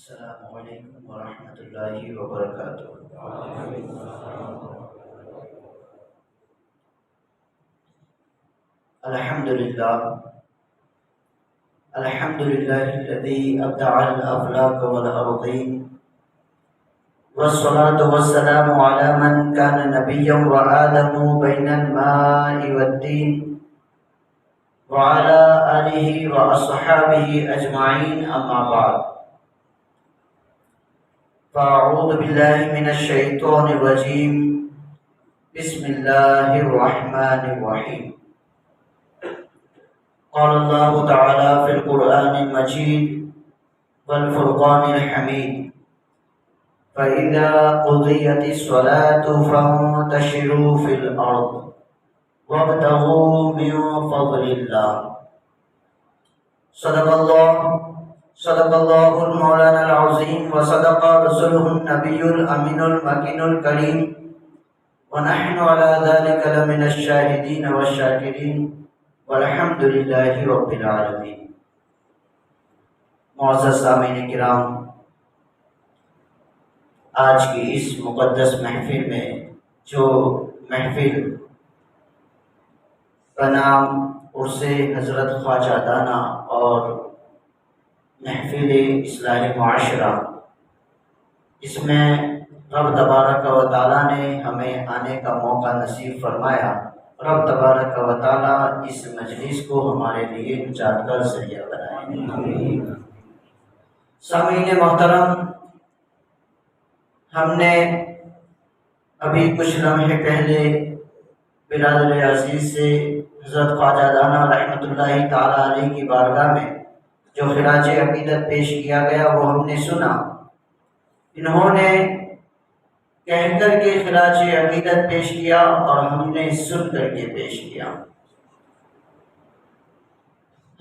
السلام علیکم ورحمۃ اللہ وبرکاتہ۔ الحمد للہ الذی ابدع الافلاک والارضین والصلاة والسلام علی من کان نبیا وآدم بین الماء والدین وعلی آلہ واصحابہ اجمعین، اما بعد فاعوذ باللہ من الشیطان الرجیم، بسم اللہ الرحمن الرحیم۔ قال اللہ تعالی فی القرآن المجید والفرقان الحمید، فَإِذَا قُضِيَتِ الصَّلَاةُ فَانتَشِرُوا فِي الْأَرْضِ وَابْتَغُوا مِن فَضْلِ اللَّهِ۔ صدق اللہ المولانا العظیم وصدق رسولہ النبی الامین المکین الکریم، ونحن على ذلك لمن الشاہدین والشاکرین، والحمد للہ رب العالمین۔ معزز سامعین کرام، آج کی اس مقدس محفل میں جو محفل کا نام عرس حضرت خواجہ دانا اور محفل اصلاح معاشرہ، اس میں رب تبارک و تعالیٰ نے ہمیں آنے کا موقع نصیب فرمایا۔ رب تبارک و تعالیٰ اس مجلس کو ہمارے لیے نجات کا ذریعہ بنائے۔ سامعین محترم، ہم نے ابھی کچھ لمحے پہلے برادر عزیز سے حضرت خواجہ دانا رحمۃ اللہ تعالیٰ علیہ کی بارگاہ میں جو خراج عقیدت پیش کیا گیا وہ ہم نے سنا۔ انہوں نے کہہ کر کے خراج عقیدت پیش کیا اور ہم نے سن کر کے پیش کیا۔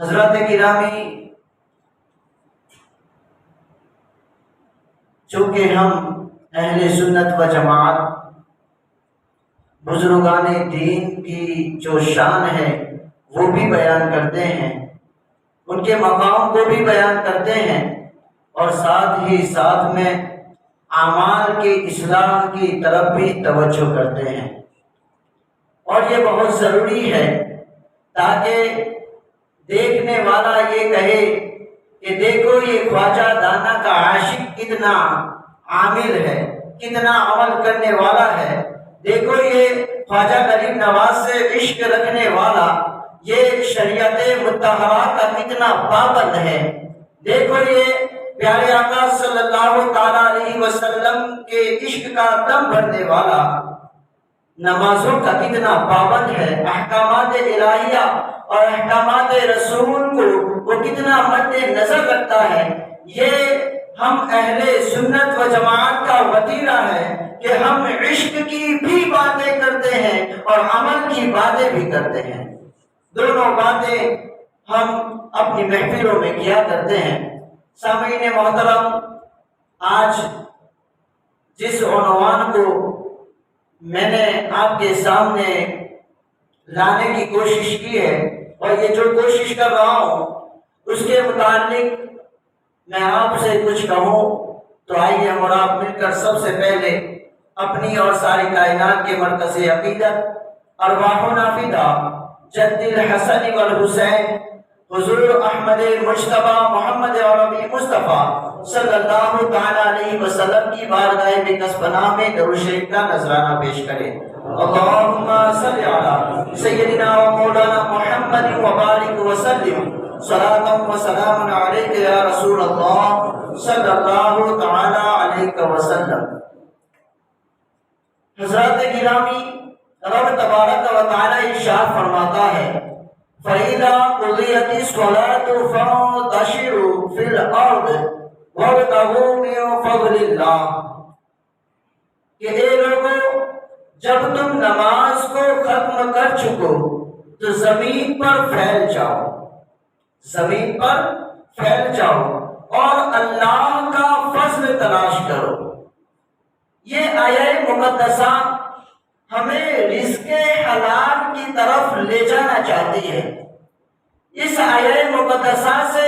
حضرات گرامی، چونکہ ہم اہل سنت و جماعت بزرگان دین کی جو شان ہے وہ بھی بیان کرتے ہیں، ان کے مقام کو بھی بیان کرتے ہیں، اور ساتھ ہی ساتھ میں اعمال کی اصلاح کی طرف بھی توجہ کرتے ہیں، اور یہ بہت ضروری ہے تاکہ دیکھنے والا یہ کہے کہ دیکھو یہ خواجہ دانا کا عاشق کتنا عامل ہے، کتنا عمل کرنے والا ہے، دیکھو یہ خواجہ غریب نواز سے عشق رکھنے والا، یہ شریعت مطہرہ کا کتنا پابند ہے، دیکھو یہ پیارے آقا صلی اللہ تعالیٰ علیہ وسلم کے عشق کا دم بھرنے والا، نمازوں کا کتنا پابند ہے، احکامات الہیہ اور احکامات رسول کو وہ کتنا مد نظر رکھتا ہے۔ یہ ہم اہل سنت و جماعت کا وتیرہ ہے کہ ہم عشق کی بھی باتیں کرتے ہیں اور عمل کی باتیں بھی کرتے ہیں، دونوں باتیں ہم اپنی محفلوں میں کیا کرتے ہیں۔ سامعین محترم، آج جس عنوان کو میں نے آپ کے سامنے لانے کی کوشش کی ہے اور یہ جو کوشش کر رہا ہوں اس کے متعلق میں آپ سے کچھ کہوں تو آئیے ہم اور آپ مل کر سب سے پہلے اپنی اور ساری کائنات کے مرکز عقیدت ارواحنا فدا جد الحسن والحسین حضور احمد مجتبی محمد عربی مصطفیٰ صلی اللہ تعالیٰ علیہ وسلم کی بارگاہ بکس پناہ میں درود شریف کا نذرانہ پیش کریں۔ اللہم صلی علی سیدنا و مولانا محمد وبارک وسلم صلاۃ و سلام علیک یا رسول اللہ صلی اللہ تعالیٰ علیہ وسلم۔ حضرات گرامی، رب تبارک و تعالیٰ ارشاد فرماتا ہے فَإِذَا قُضِيَتِ الصَّلَاةُ فَانتَشِرُوا فِي الْأَرْضِ وَابْتَغُوا مِن فَضْلِ اللَّهِ، کہ اے لوگوں جب تم نماز کو ختم کر چکو تو زمین پر پھیل جاؤ، زمین پر پھیل جاؤ اور اللہ کا فضل تلاش کرو۔ یہ آیت مقدسہ ہمیں رزق حلال کی طرف لے جانا چاہتی ہے۔ اس آیت مقدسہ سے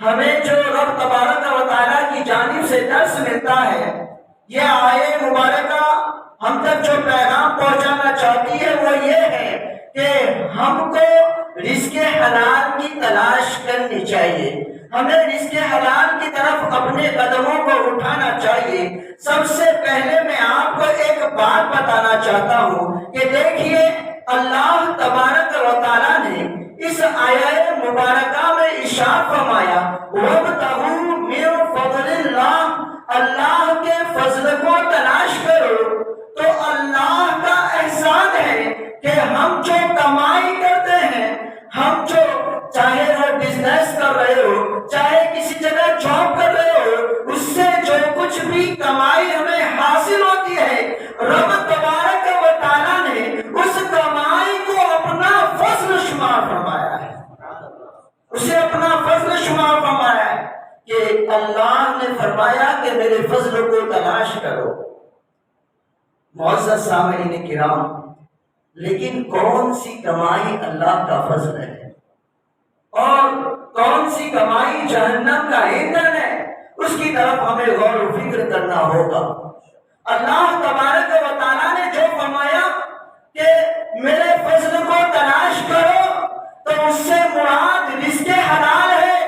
ہمیں جو رب تبارک و تعالیٰ کی جانب سے درس ملتا ہے، یہ آیت مبارکہ ہم تک جو پیغام پہنچانا چاہتی ہے وہ یہ ہے کہ ہم کو رزق حلال کی تلاش کرنی چاہیے، ہمیں رزق حلال کی طرف اپنے قدموں کو اٹھانا چاہیے۔ سب سے پہلے میں آپ کو ایک بات بتانا چاہتا ہوں کہ دیکھیے اللہ تبارک و تعالیٰ نے اس آیت مبارکہ میں ارشاد فرمایا وَابْتَغُوا مِن فَضْلِ اللَّهِ، اللہ کے فضل کو تلاش کرو۔ تو اللہ کا احسان ہے کہ ہم جو کمائی کرتے ہیں، ہم جو چاہے وہ بزنس کر رہے ہو، چاہے کسی جگہ جاب کر رہے ہو، اس سے جو کچھ بھی کمائی ہمیں حاصل ہوتی ہے، رب تبارک و تعالیٰ نے اس کمائی کو اپنا فضل شمار فرمایا ہے، اسے اپنا فضل شمار فرمایا ہے کہ اللہ نے فرمایا کہ میرے فضل کو تلاش کرو۔ معزز سامعین کرام، لیکن کون سی کمائی اللہ کا فضل ہے اور کون سی کمائی جہنم کا ایندھن ہے، اس کی طرف ہمیں غور و فکر کرنا ہوگا۔ اللہ تبارک و تعالیٰ نے جو فرمایا کہ میرے فضل کو تلاش کرو، تو اس سے مراد رزق حلال ہے،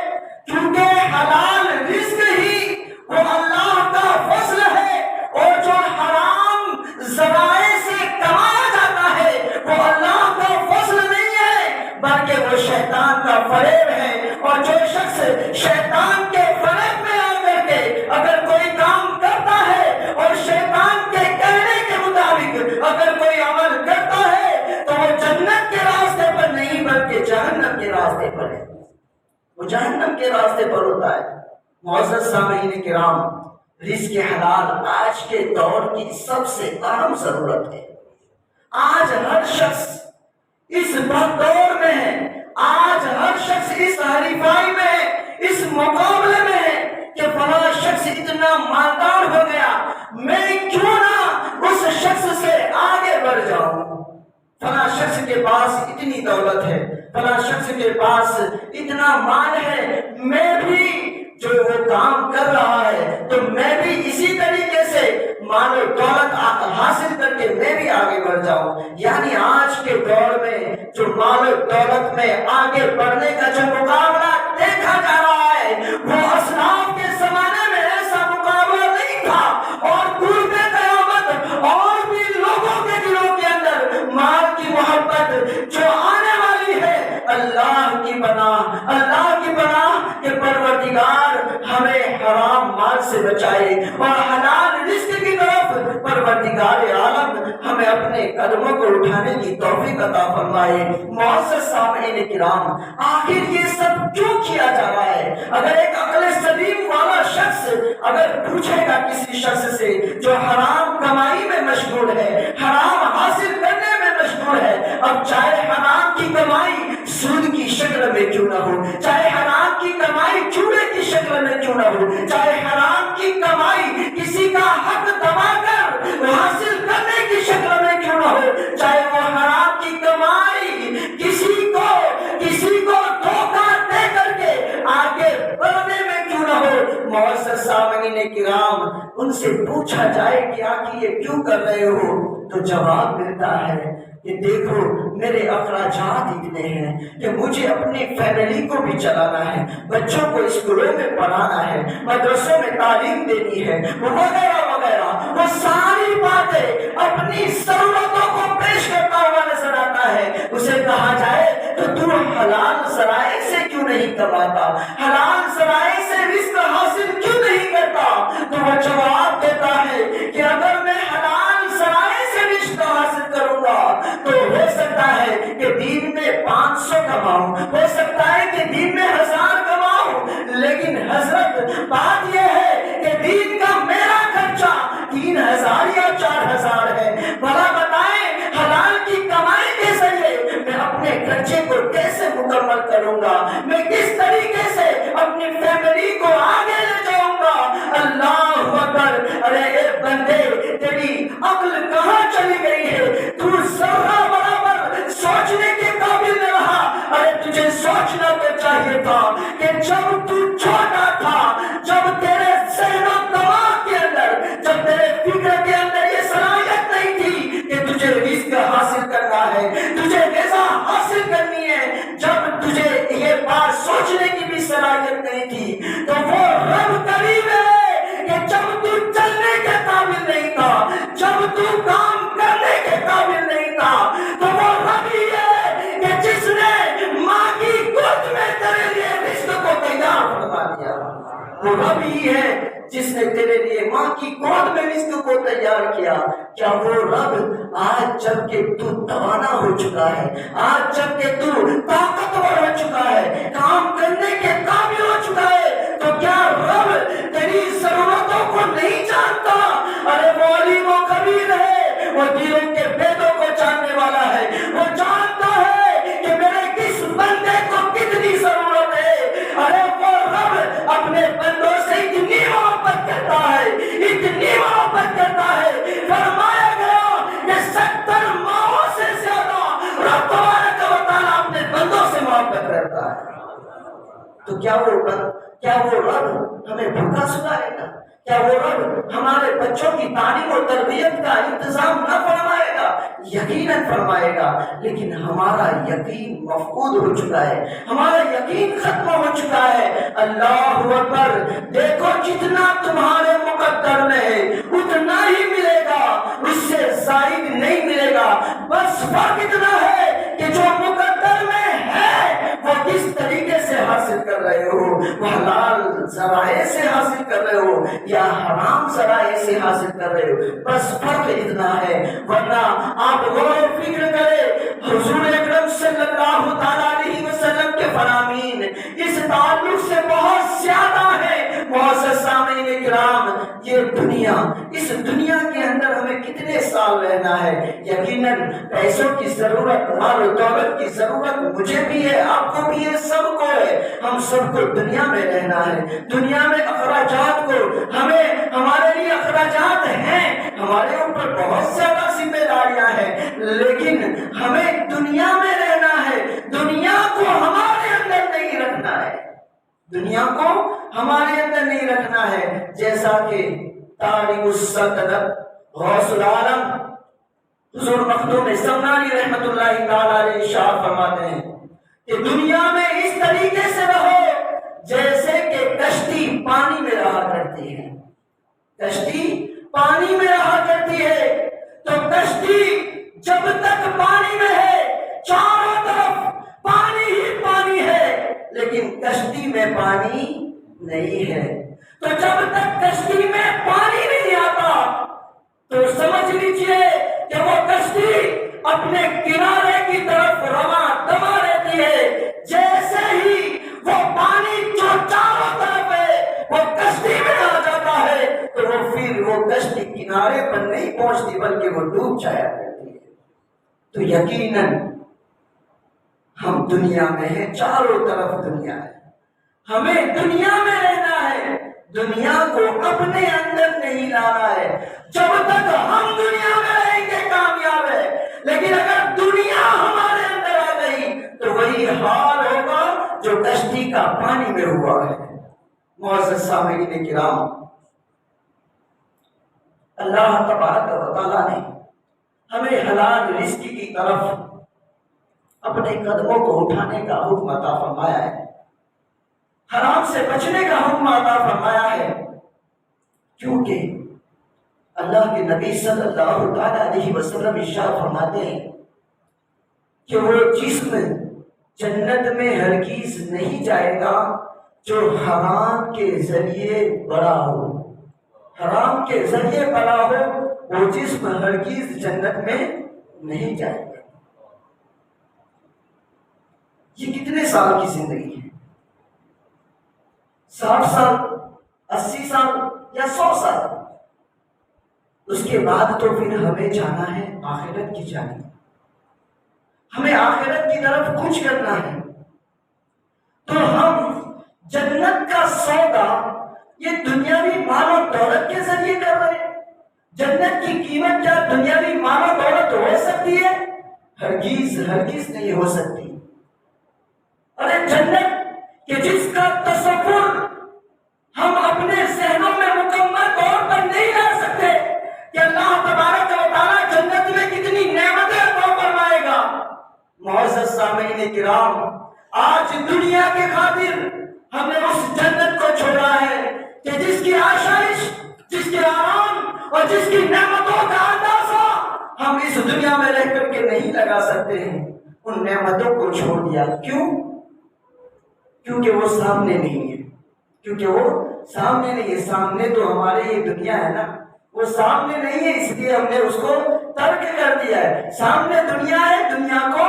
کیونکہ حلال رزق ہی وہ اللہ کا فضل ہے، اور جو حرام ذرائع سے کمایا جاتا ہے وہ اللہ کا فضل نہیں ہے بلکہ وہ شیطان کا فریب ہے۔ اور جو شخص شیطان کے فریب میں آ کر کے اگر کوئی کام کرتا ہے اور شیطان کے کہنے کے مطابق اگر کوئی عمل کرتا ہے تو وہ جنت کے راستے پر نہیں بلکہ جہنم کے راستے پر ہے، وہ جہنم کے راستے پر ہوتا ہے۔ معزز سامعین کرام، رزق حلال آج کے دور کی سب سے اہم ضرورت ہے۔ آج ہر شخص اس دور میں ہے، آج ہر شخص اس حریفائی میں ہے، اس مقابلے میں ہے کہ فلاں شخص اتنا مالدار ہو گیا، میں کیوں نہ اس شخص سے آگے بڑھ جاؤں۔ فلاں شخص کے پاس اتنی دولت ہے، فلاں شخص کے پاس اتنا مال ہے، میں بھی جو وہ کام کر رہا ہے تو میں بھی اسی طریقے سے مال و دولت حاصل کر کے میں بھی آگے بڑھ جاؤں۔ یعنی آج کے دور میں جو مال و دولت میں آگے بڑھنے کا جو مقابلہ دیکھا جا رہا ہے وہ اسلاف کے زمانے میں ایسا مقابلہ نہیں تھا، اور قرب قیامت اور بھی لوگوں کے دلوں کے اندر مال کی محبت جو آنے والی ہے، اللہ کی پناہ کہ پروردگار ہمیں حرام مال سے بچائے اور حلال رزق کی طرف پروردگار عالم ہمیں اپنے قدموں کو اٹھانے کی توفیق عطا فرمائے۔ معزز سامعین کرام، آخر یہ سب کیوں کیا جا رہا ہے؟ اگر ایک عقل سلیم والا شخص اگر پوچھے گا کسی شخص سے جو حرام کمائی میں مشغول ہے، حرام حاصل کرنے میں مشغول ہے، اب چاہے حرام کی کمائی سود کی شکل میں کیوں نہ ہو، چاہے حرام کی کمائی چوڑے کی شکل میں کیوں نہ ہو، چاہے حرام کی کمائی کسی کا حق دبا کر حاصل کرنے کی شکل میں کیوں نہ ہو، چاہے وہ حرام کی کمائی کسی کو دھوکہ دے کر کے آگے بڑھنے میں کیوں نہ ہو، معزز سامعین کرام ان سے پوچھا جائے کہ آپ یہ کیوں کر رہے ہو، تو جواب ملتا ہے کہ دیکھو میرے اخراجات اتنے ہیں کہ مجھے اپنی فیملی کو بھی چلانا ہے، بچوں کو اسکولوں میں پڑھانا ہے، مدرسوں میں تعلیم دینی ہے، وغیرہ وغیرہ، وہ ساری باتیں اپنی ضرورتوں کو پیش کرتا ہوا نظر آتا ہے۔ اسے کہا جائے تو حلال ذرائع سے کیوں نہیں کماتا، حلال ذرائع سے رزق حاصل کیوں نہیں کرتا، تو وہ جواب دیتا ہے کہ اگر میں حلال ذرائع سے رزق حاصل کروں گا تو ہو سکتا ہے کہ دن میں 500 کماؤں، ہو سکتا ہے کہ دن میں 1000 کماؤں، لیکن حضرت بات یہ ہے کہ دن کا میرا خرچہ 3000 یا 4000 ہے۔ بھلا بتائیں حلال کی کمائی کے ذریعے میں اپنے خرچے کو کیسے مکمل کروں گا، میں کس طریقے سے اپنی فیملی کو آگے لے جاؤں گا۔ اللہ اکبر! ارے اے بندے، تیری عقل کہاں چلی گئی ہے؟ تو ذرہ برابر سوچنے کے قابل نہ رہا۔ ارے تجھے سوچنا تو چاہیے تھا کہ جب تو چھوٹا تھا، جب تیرے ذہن و صلاحیت نہیں تھی، تو وہ رب قریب ہے کہ جب تو چلنے کے قابل نہیں تھا، جب تو کام کرنے کے قابل نہیں تھا، تو وہ رب ہی ہے کہ جس نے ماں کی گود میں تیرے لیے رزق کو تیار فرما دیا۔ وہ رب ہی ہے جس نے تیرے لیے ماں کی گود میں رزق کو تیار کیا۔ کیا وہ رب آج جب کہ تو توانا ہو چکا ہے، آج جب کہ تو طاقتور ہو چکا ہے، کام کرنے کے قابل ہو چکا ہے، تو کیا رب تیری ضرورتوں کو نہیں جانتا؟ ارے وہ علیم و خبیر ہے، وہ دلوں کے بھیدوں کو جاننے والا ہے، وہ جانتا ہے کہ میرے کس بندے کو کتنی ضرورت ہے۔ ارے وہ رب اپنے بندوں سے اتنی محبت کرتا ہے، اتنی محبت کرتا ہے، فرمایا گیا کہ 70 ماہوں سے زیادہ رب تبارک و تعالیٰ اپنے بندوں سے محبت کرتا ہے۔ تو کیا وہ رب ہمیں بھوکا سلائے گا؟ کیا وہ رب ہمارے بچوں کی تعلیم و تربیت کا انتظام نہ فرمائے گا؟ یقیناً فرمائے گا، لیکن ہمارا یقین مفقود ہو چکا ہے، ہمارا یقین ختم ہو چکا ہے۔ اللہ اکبر، دیکھو جتنا تمہارے مقدر میں ہے اتنا ہی ملے گا، اس سے زائد نہیں ملے گا۔ بس فرق اتنا ہے کہ جو مقدر میں ہے وہ کس طریقے سے حاصل کر رہے ہو، وہ حلال ذرائع سے حاصل کر رہے ہو یا حرام ذرائع سے حاصل کر رہے ہو، بس فرق اتنا ہے۔ ورنہ آپ غور و فکر کریں، حضور اکرم صلی اللہ تعالیٰ علیہ وسلم کے فرامین اس تعلق سے بہت زیادہ ہے۔ معزز سامعین کرام، یہ دنیا، اس دنیا کے اندر ہمیں کتنے سال رہنا ہے؟ یقیناً پیسوں کی ضرورت، مال و دولت کی ضرورت مجھے بھی ہے، آپ کو بھی ہے، سب کو ہے۔ ہم سب کو دنیا میں رہنا ہے، دنیا میں اخراجات کو ہمارے لیے اخراجات ہیں، ہمارے اوپر بہت زیادہ ذمہ داریاں ہیں، لیکن ہمیں دنیا میں رہنا ہے، دنیا کو ہمارے اندر نہیں رکھنا ہے، دنیا کو ہمارے اندر نہیں رکھنا ہے۔ جیسا کہ تاریخ السلطنت غوث العالم حضور مخدوم سمنانی رحمت اللہ تعالی علیہ ارشاد فرماتے ہیں کہ دنیا میں اس طریقے سے رہو جیسے کہ کشتی پانی میں رہا کرتی ہے، کشتی پانی میں رہا کرتی ہے۔ تو کشتی جب تک پانی میں ہے چاروں طرف پانی ہی پانی ہے، لیکن کشتی میں پانی نہیں ہے۔ تو جب تک کشتی میں پانی نہیں آتا تو سمجھ لیجئے کہ وہ کشتی اپنے کنارے کی طرف رواں دوا رہتی ہے۔ جیسے ہی وہ پانی جو چاروں طرف ہے وہ کشتی میں آ جاتا ہے تو وہ کشتی کنارے پر نہیں پہنچتی بلکہ وہ ڈوب جایا کرتی ہے۔ تو یقیناً ہم دنیا میں ہیں، چاروں طرف دنیا ہے، ہمیں دنیا میں رہنا ہے، دنیا کو اپنے اندر نہیں لانا ہے۔ جب تک ہم دنیا میں رہیں گے کامیاب ہے، لیکن اگر دنیا ہمارے اندر آ گئی تو وہی حال ہوگا جو کشتی کا پانی میں ہوا ہے۔ معزز سامعین کرام، اللہ تبارک و تعالیٰ نے ہمیں حلال رزق کی طرف اپنے قدموں کو اٹھانے کا حکم عطا فرمایا ہے، حرام سے بچنے کا حکم عطا فرمایا ہے، کیونکہ اللہ کے نبی صلی اللہ تعالی علیہ وسلم ارشاد فرماتے ہیں کہ وہ جسم جنت میں ہرگز نہیں جائے گا جو حرام کے ذریعے بڑا ہو، حرام کے ذریعے بڑا ہو، وہ جسم ہرگز جنت میں نہیں جائے گا۔ یہ کتنے سال کی زندگی ہے؟ 60 سال، 80 سال یا 100 سال؟ اس کے بعد تو پھر ہمیں جانا ہے آخرت کی جانب، ہمیں آخرت کی طرف کچھ کرنا ہے۔ تو ہم جنت کا سودا یہ دنیاوی مال و دولت کے ذریعے کر رہے ہیں۔ جنت کی قیمت کیا دنیاوی مال و دولت ہو سکتی ہے؟ ہرگز نہیں ہو سکتی۔ ارے جنت کہ جس کا تصور ہم اپنے ذہنوں میں مکمل طور پر نہیں لا سکتے کہ اللہ تبارک و تعالیٰ جنت میں کتنی نعمتیں عطا فرمائے گا۔ معزز سامعین کرام، آج دنیا کے خاطر ہم نے اس جنت کو چھوڑا ہے کہ جس کی آشائش، جس کے آرام اور جس کی نعمتوں کا اندازہ ہم اس دنیا میں رہ کر کے نہیں لگا سکتے ہیں، ان نعمتوں کو چھوڑ دیا۔ کیوں؟ کیونکہ وہ سامنے نہیں ہے، کیونکہ وہ سامنے نہیں ہے۔ سامنے تو ہمارے یہ دنیا ہے نا، وہ سامنے نہیں ہے، اس لیے ہم نے اس کو ترک کر دیا ہے۔ سامنے دنیا ہے، دنیا کو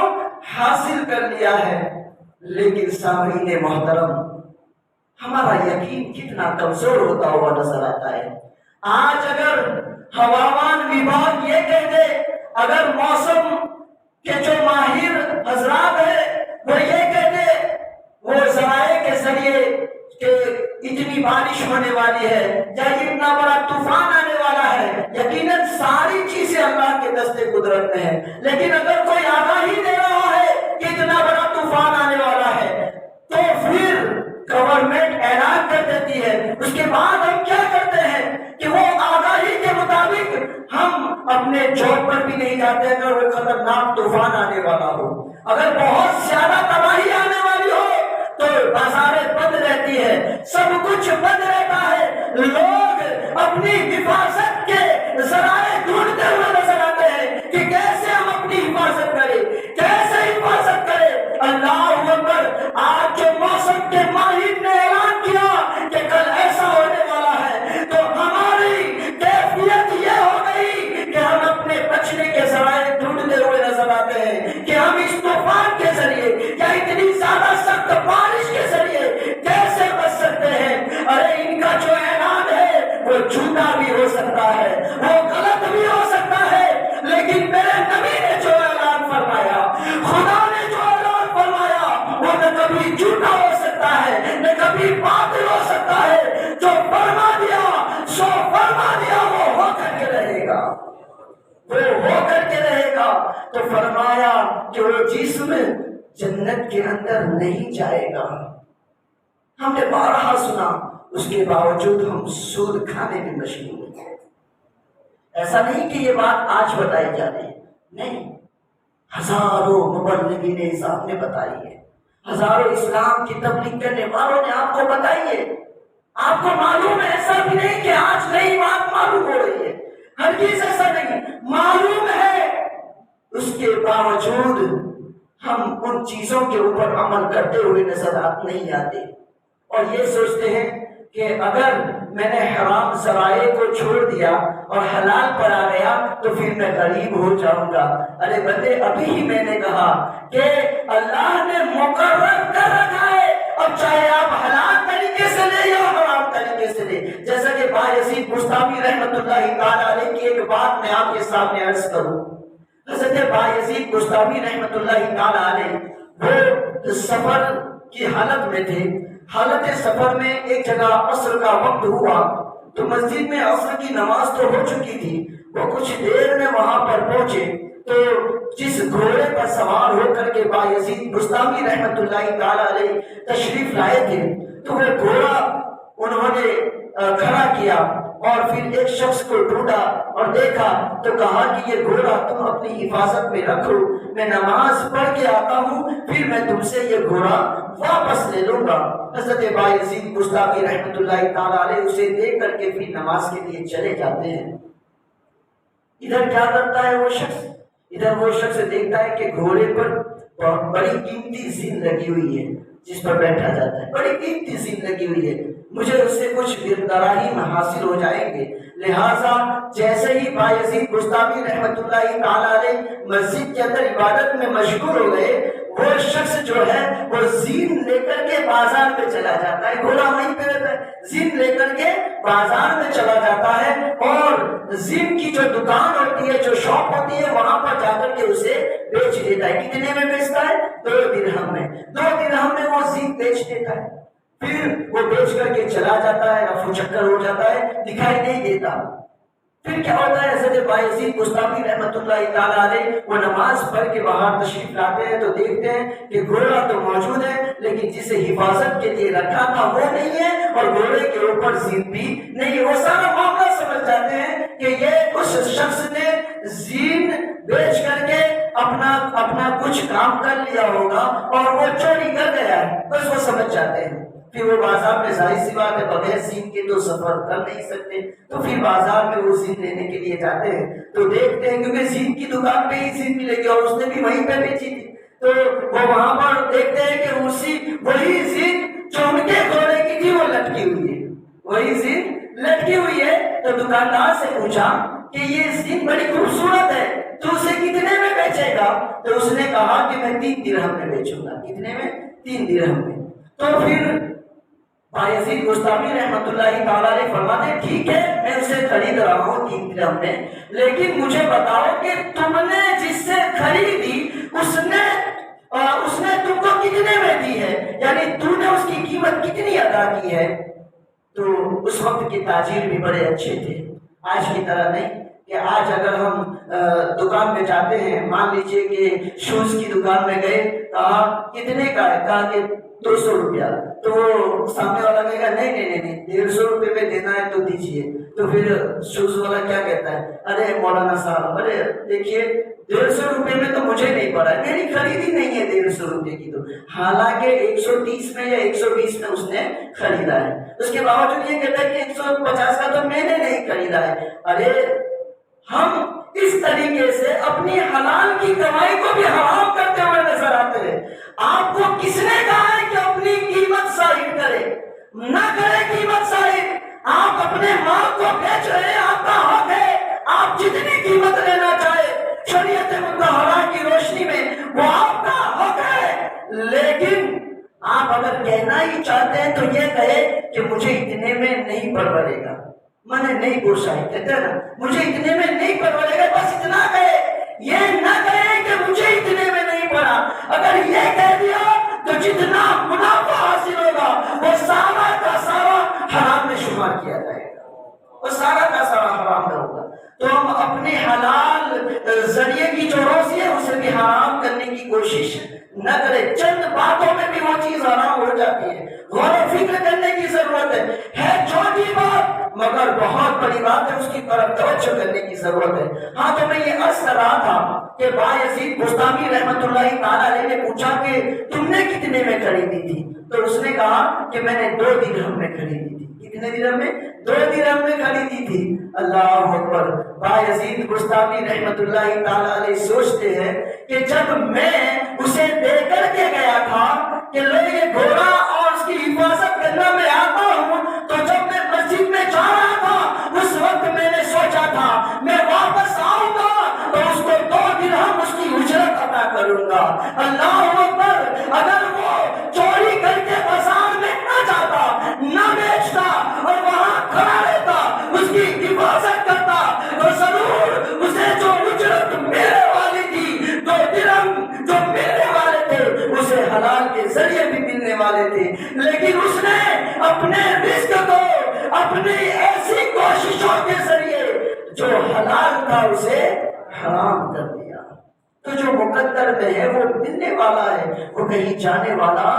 حاصل کر لیا ہے، لیکن سامعین محترم، ہمارا یقین کتنا کمزور ہوتا ہوا نظر آتا ہے۔ آج اگر ہوامان وبھاگ یہ کہہ دے، اگر موسم کے جو ماہر حضرات ہیں وہ یہ کہہ دے، وہ ذرائع کے ذریعے کہ اتنی بارش ہونے والی ہے یا اتنا بڑا طوفان آنے والا ہے، یقیناً ساری چیزیں اللہ کے دست قدرت میں ہیں، لیکن اگر کوئی آگاہی دے رہا ہے کہ اتنا بڑا طوفان آنے والا ہے تو پھر گورنمنٹ اعلان کر دیتی ہے، اس کے بعد ہم کیا کرتے ہیں کہ وہ آگاہی کے مطابق ہم اپنے جاب پر بھی نہیں جاتے اگر وہ خطرناک طوفان آنے والا ہو، اگر بہت زیادہ تباہی آنے والی ہو تو بازاریں بند رہتی ہے، سب کچھ بند رہتا ہے، لوگ اپنی حفاظت کے ذرائع ڈھونڈتے ہوئے نظر آتے ہیں کہ کیسے ہم اپنی حفاظت کریں، کیسے حفاظت کریں۔ اللہ اکبر! آج جو موسم کے ماہر نے اعلان کیا کہ کل ایسا ہونے والا ہے تو ہماری کیفیت یہ ہو گئی کہ ہم اپنے بچنے کے ذرائع ڈھونڈتے ہوئے نظر آتے ہیں کہ ہم اس طوفان کے ذریعے یا اتنی زیادہ سخت بارش کے ذریعے کیسے بچ سکتے ہیں۔ ارے ان کا جو اعلان ہے وہ جھوٹا بھی ہو سکتا ہے، وہ غلط بھی ہو سکتا ہے، لیکن میرے نبی نے جو اعلان فرمایا، خدا نے جو اعلان فرمایا، وہ نہ کبھی جھوٹا ہو سکتا ہے نہ کبھی باطل ہو سکتا ہے۔ جو فرما دیا سو فرما دیا، وہ ہو کر کے رہے گا، وہ ہو کر کے رہے گا۔ تو فرمایا کہ وہ جسم جنت کے اندر نہیں جائے گا۔ ہم نے بارہا سنا، اس کے باوجود ہم سود کھانے میں مشغول ہیں۔ ایسا نہیں کہ یہ بات آج بتائی جا رہی ہے، نہیں، ہزاروں مبلغین اسلام نے بتائی ہے، ہزاروں اسلام کی تبلیغ کرنے والوں نے آپ کو بتائی ہے۔ آپ کو معلوم ہے، ایسا بھی نہیں کہ آج نئی بات معلوم ہو رہی ہے، ہرگز ایسا نہیں، معلوم ہے، اس کے باوجود ہم ان چیزوں کے اوپر عمل کرتے ہوئے نظر نہیں آتے، اور یہ سوچتے ہیں کہ اگر میں نے حرام ذرائع کو چھوڑ دیا اور حلال پر آ گیا تو پھر میں غریب ہو جاؤں گا۔ ارے بندے، ابھی ہی میں نے کہا کہ اللہ نے مقرر کر رکھا ہے، اب چاہے آپ حلال طریقے سے لے یا حرام طریقے سے لے۔ جیسا کہ بایزید بستامی رحمۃ اللہ تعالیٰ علیہ کی ایک بات میں آپ کے سامنے عرض کروں۔ حضرت بایزید بستامی رحمۃ اللہ تعالیٰ علیہ وہ سفر کی حالت میں تھے، حالت سفر میں ایک جگہ عصر کا وقت ہوا تو مسجد میں عصر کی نماز تو ہو چکی تھی، وہ کچھ دیر میں وہاں پر پہنچے تو جس گھوڑے پر سوار ہو کر کے بایزید بستامی رحمۃ اللہ تعالیٰ علیہ تشریف لائے تھے تو وہ گھوڑا انہوں نے کھڑا کیا اور پھر ایک شخص کو ڈھونڈا اور دیکھا تو کہا کہ یہ گھوڑا تم اپنی حفاظت میں رکھو، میں نماز پڑھ کے آتا ہوں، پھر میں تم سے یہ گھوڑا واپس لے لوں گا۔ حضرت بایزید بستامی رحمۃ اللہ تعالیٰ علیہ اسے دیکھ کر کے پھر نماز کے لیے چلے جاتے ہیں۔ ادھر کیا کرتا ہے وہ شخص؟ ادھر وہ شخص دیکھتا ہے کہ گھوڑے پر بڑی قیمتی زین لگی ہوئی ہے جس پر بیٹھا جاتا ہے، بڑی قیمتی زین لگی ہوئی ہے، مجھے اس سے کچھ دراہیم حاصل ہو جائیں گے، لہٰذا جیسے ہی بایزید بستامی رحمۃ اللہ تعالیٰ علیہ مسجد کے اندر عبادت میں مشغول ہو گئے، وہ شخص جو ہے وہ زین لے کر کے بازار میں چلا جاتا ہے، گھوڑا وہیں پہ رہتا ہے، زین لے کر کے بازار میں چلا جاتا ہے اور زین کی جو دکان ہوتی ہے، جو شاپ ہوتی ہے، وہاں پر جا کر کے اسے بیچ دیتا ہے۔ کتنے میں بیچتا ہے؟ 2 درہم میں، 2 درہم میں وہ زین بیچ دیتا ہے۔ پھر وہ بیچ کر کے چلا جاتا ہے، رفو چکر ہو جاتا ہے، دکھائی نہیں دیتا۔ پھر کیا ہوتا ہے؟ حضرت بایزید بستامی رحمۃ اللہ تعالیٰ علیہ وہ نماز پڑھ کے باہر تشریف لاتے ہیں تو دیکھتے ہیں کہ گھوڑا تو موجود ہے لیکن جسے حفاظت کے لیے رکھا تھا وہ نہیں ہے اور گھوڑے کے اوپر زین بھی نہیں ہے۔ وہ سارا معاملہ سمجھ جاتے ہیں کہ یہ اس شخص نے زین بیچ کر کے اپنا کچھ کام کر لیا ہوگا اور وہ چوری کر گیا ہے، بس وہ سمجھ جاتے ہیں. پھر وہ بازار میں ظاہر سی بات ہے بغیر سیم کے تو سفر کر نہیں سکتے، تو پھر بازار میں وہ سیم لینے کے لیے جاتے ہیں تو دیکھتے ہیں کیونکہ سیم کی دکان پہ ہی سیم ملے گی اور اس نے بھی وہیں پہ بیچی تھی، تو وہ وہاں پر دیکھتے ہیں کہ وہی سیم جو ان کے گھوڑے کی تھی وہ لٹکی ہوئی ہے، وہی سیم لٹکی ہوئی ہے. تو دکاندار سے پوچھا کہ یہ سیم بڑی خوبصورت ہے، تو اسے کتنے میں بیچے گا؟ تو اس نے کہا کہ میں 3 درہم میں بیچوں گا. کتنے میں؟ 3 درہم میں. تو پھر بایزید بسطامی رحمۃ اللہ تعالیٰ علیہ فرماتے ہیں ٹھیک ہے میں اسے خرید رہا ہوں 3 درہم میں، لیکن مجھے بتاؤ کہ تم نے جس سے خریدی اس نے تم کو کتنے میں دی ہے، یعنی تو نے اس کی قیمت کتنی ادا کی ہے. تو اس وقت کے تاجر بھی بڑے اچھے تھے، آج کی طرح نہیں کہ آج اگر ہم دکان میں جاتے ہیں، مان لیجئے کہ شوز کی دکان میں گئے، کہا کتنے کا ہے، کہا کہ 200 روپیہ، تو سامنے والا کہے گا نہیں 150 روپے میں دینا ہے تو دیجئے. تو پھر شوز والا کیا کہتا ہے، ارے مولانا صاحب ارے دیکھیے 150 روپے میں تو مجھے نہیں پڑا ہے، میری خریدی نہیں ہے 150 روپے کی. تو حالانکہ 130 میں یا 120 میں اس نے خریدا ہے، اس کے باوجود یہ کہتا ہے کہ 150 کا تو میں نے نہیں خریدا ہے. ارے ہم اس طریقے سے اپنی حلال کی کمائی کو بھی حرام کرتے ہوئے نظر آتے ہیں. آپ کو کس نے کہا ہے کہ اپنی قیمت ظاہر کرے؟ نہ کرے قیمت ظاہر. آپ اپنے مال کو بیچ رہے ہیں، آپ کا حق ہے، آپ جتنی قیمت لینا چاہے شریعت مطہرہ کی روشنی میں وہ آپ کا حق ہے. لیکن آپ اگر کہنا ہی چاہتے ہیں تو یہ کہے کہ مجھے اتنے میں نہیں پرورے گا، میں نے نہیں گوشائی کہتے ہیں نا، مجھے اتنے میں نہیں پرورے گا، بس اتنا کہے. یہ نہ کہے کہ مجھے اتنے میں نہیں پڑا. اگر یہ کہہ دیا تو جتنا منافع حاصل ہوگا وہ سارا کا سارا حرام میں شمار کیا جائے گا، وہ سارا کا سارا حرام میں ہوگا. تو ہم اپنے حلال ذریعے کی جو روزی ہے اسے بھی حرام کرنے کی کوشش نہ کرے. چند باتوں میں بھی وہ چیز حرام ہو جاتی ہے، غور و فکر کرنے کی ضرورت ہے چھوٹی بات مگر بہت بڑی بات ہے، اس کی طرف توجہ کرنے کی ضرورت ہے. ہاں تو میں یہ عرض کر رہا تھا کہ بایزید بسطامی رحمۃ اللہ تعالیٰ علیہ نے پوچھا کہ تم نے کتنے میں خریدی تھی؟ تو اس نے کہا کہ میں نے 2 درہم میں خریدی تھی. کتنے درہم میں؟ 2 درہم میں خریدی تھی. اللہ اکبر. بایزید بسطامی رحمۃ اللہ تعالیٰ علیہ سوچتے ہیں کہ جب میں اسے دے کر کے گیا تھا کہ لو یہ گھوڑا اور اس کی حفاظت کرنا میں آتا ہوں، تو جب میں مسجد میں جا رہا تھا اس وقت میں نے سوچا تھا میں واپس آؤں گا تو اس کو 2 درہم اس کی اجرت عطا کروں گا. اللہ اکبر. اگر وہ چوری کر کے بازار میں نہ جاتا، نہ بیچتا اور وہاں کھڑا رہتا، اس کی حفاظت کرتا، تو ضرور اسے جو اجرت میرے والی تھی 2 درہم جو میرے والے تھے اسے حلال کے ذریعے بھی ملنے والے تھے. لیکن اس نے اپنے رزق کو اپنی ایسی کوششوں کے ذریعے جو حلال تھا اسے حرام کر دیا. تو جو مقدر میں ہے وہ ملنے والا ہے، وہ کہیں جانے والا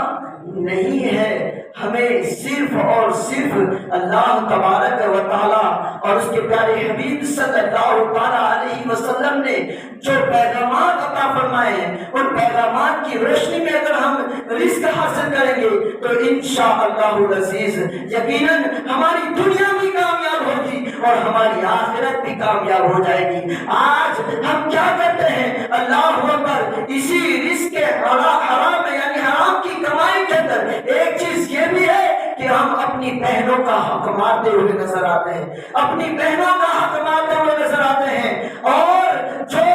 نہیں ہے. ہمیں صرف اور صرف اللہ تبارک و تعالی اور اس کے پیارے حبیب صلی اللہ تعالی علیہ وسلم نے جو پیغامات عطا فرمائے ہیں ان پیغامات کی روشنی میں اگر ہم رزق حاصل کریں گے تو انشاءاللہ العزیز یقیناً ہماری دنیا بھی کامیاب ہوگی اور ہماری آخرت بھی کامیاب ہو جائے گی. آج ہم کیا کرتے ہیں؟ اللہ اکبر. اسی رزق کے حرام میں یعنی حرام کی کمائی کے اندر ایک چیز یہ بھی ہے کہ ہم اپنی بہنوں کا حق مارتے ہوئے نظر آتے ہیں، اپنی بہنوں کا حق مارتے ہوئے نظر آتے ہیں. اور جو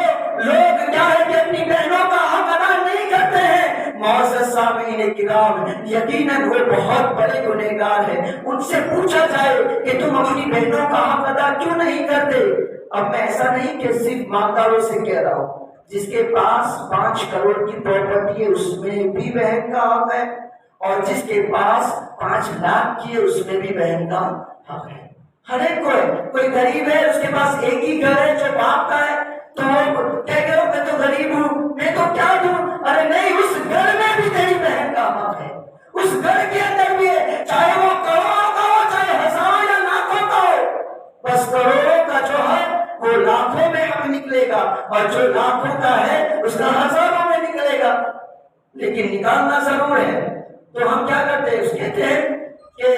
لوگ کیا ہے کہ اپنی بہنوں کا حق ادا نہیں کرتے ہیں، معزز سامعین کرام، یقیناً وہ بہت بڑے گنہگار ہیں. ان سے پوچھا جائے کہ تم اپنی بہنوں کا حق ادا کیوں نہیں کرتے؟ اب میں ایسا نہیں کہ صرف مالداروں سے کہہ رہا ہوں، جس کے پاس 5 کروڑ کی پراپرٹی ہے اس میں بھی بہن کا حق ہے، اور جس کے پاس 5 لاکھ کی ہے اس میں بھی بہن کا حق ہے. ہر ایک کو ہے. کوئی غریب ہے اس کے پاس ایک ہی گھر ہے جو باپ کا ہے، تو وہ کہہ گئے میں تو غریب ہوں میں تو کیا دوں؟ ارے نہیں، اس گھر میں بھی تیری بہن کا حق ہے، اس گھر کے اندر بھی ہے، چاہے وہ کروڑوں کا ہو چاہے ہزاروں یا لاکھوں کا ہو. بس کروڑوں کا جو ہے وہ لاکھوں میں حق نکلے گا اور جو لاکھوں کا ہے اس کا ہزاروں میں نکلے گا، لیکن نکالنا ضرور ہے۔ تو ہم کیا کرتے ہیں؟ اس کہتے ہیں کہ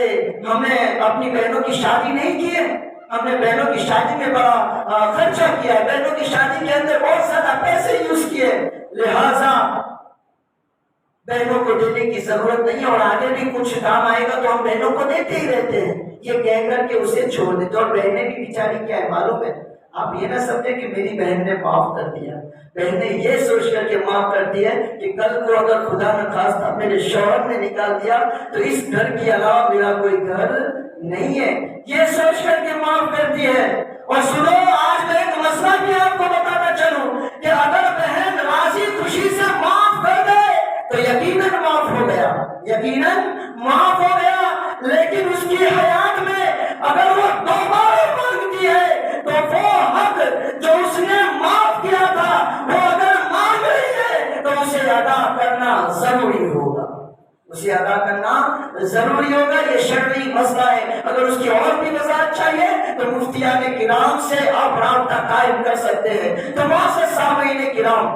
ہم نے اپنی بہنوں کی شادی نہیں کی ہے، ہم نے بہنوں کی شادی میں بڑا خرچہ کیا ہے، بہنوں کی شادی کے اندر بہت زیادہ پیسے یوز کیے، لہذا بہنوں کو دینے کی ضرورت نہیں ہے، اور آگے بھی کچھ کام آئے گا تو ہم بہنوں کو دیتے ہی رہتے ہیں، یہ کہہ کر کے اسے چھوڑ دیتے۔ اور بہنیں بھی بیچاری کیا ہے معلوم ہے؟ آپ یہ نہ سمجھے کہ میری بہن نے معاف کر دیا، بہنیں یہ سوچ کر کے معاف کرتی ہے کہ کل کو اگر خدا نخواستہ میرے شوہر نے نکال دیا تو اس گھر کے علاوہ میرا کوئی گھر نہیں ہے، یہ سوچ کر کے معاف کرتی ہے۔ اور سنو، آج میں ایک مسئلہ بھی آپ کو بتانا چلوں کہ اگر بہن راضی خوشی سے معاف کر دے تو یقیناً معاف ہو گیا، یقیناً معاف ہو گیا، لیکن اس کی حیات میں اگر وہ دوبارہ مانگتی ہے تو وہ حق جو اس نے معاف کیا تھا وہ اگر مانگ رہی ہے تو اسے ادا کرنا ضروری ہوگا، اسے ادا کرنا ضروری ہوگا۔ یہ شرعی مسئلہ ہے، اگر اس کی اور بھی وضاحت چاہیے تو مفتیان کرام سے آپ رابطہ قائم کر سکتے ہیں۔ تو معزز سامعین کرام،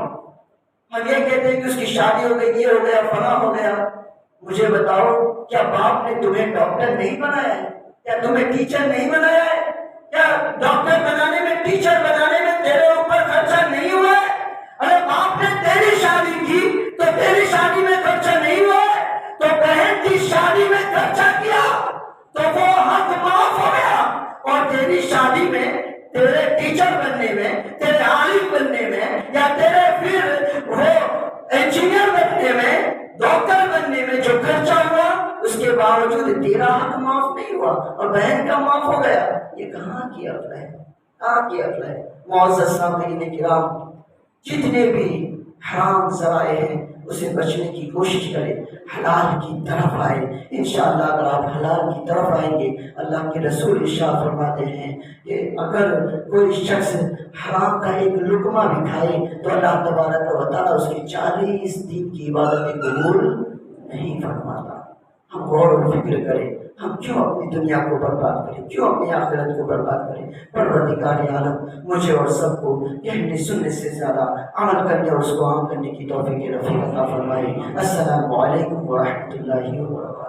ہم یہ کہتے ہیں کہ اس کی شادی ہو گئی، یہ ہو گیا، فلاں ہو گیا، مجھے بتاؤ کیا باپ نے تمہیں ڈاکٹر نہیں بنایا ہے؟ کیا تمہیں ٹیچر نہیں بنایا ہے؟ کیا ڈاکٹر بنانے میں، ٹیچر بنانے میں تیرے اوپر خرچہ نہیں ہوا ہے؟ ارے باپ نے تیری شادی کی تو تیری شادی میں خرچہ نہیں ہوا ہے، تو بہن کی شادی میں خرچہ کیا تو وہ حق معاف ہو گیا، اور تیری شادی میں، تیرے ٹیچر بننے میں، تیرے عالم بننے میں، یا تیرے پھر وہ انجینئر بننے میں، ڈاکٹر بننے میں جو خرچہ ہوا اس کے باوجود تیرا حق معاف نہیں ہوا اور بہن کا معاف ہو گیا، یہ کہاں کی عقل ہے؟ کہاں کی عقل ہے؟ معزز سامعین کرام، جتنے بھی حرام ذرائع ہیں اسے بچنے کی کوشش کریں، حلال کی طرف آئے۔ انشاءاللہ اگر آپ حلال کی طرف آئیں گے، اللہ کے رسول ارشاد فرماتے ہیں کہ اگر کوئی شخص حرام کا ایک لقمہ بھی کھائے تو اللہ تبارک و تعالیٰ اس کی 40 دن کی عبادت قبول نہیں فرماتا۔ ہم غور و فکر کریں، ہم کیوں اپنی دنیا کو برباد کریں، کیوں اپنی آخرت کو برباد کریں؟ پروردگار عالم مجھے اور سب کو کہنے سننے سے زیادہ عمل کرنے اور اس کو عام کرنے کی توفیق رفیق عطا فرمائے۔ السلام علیکم ورحمۃ اللہ وبرکاتہ۔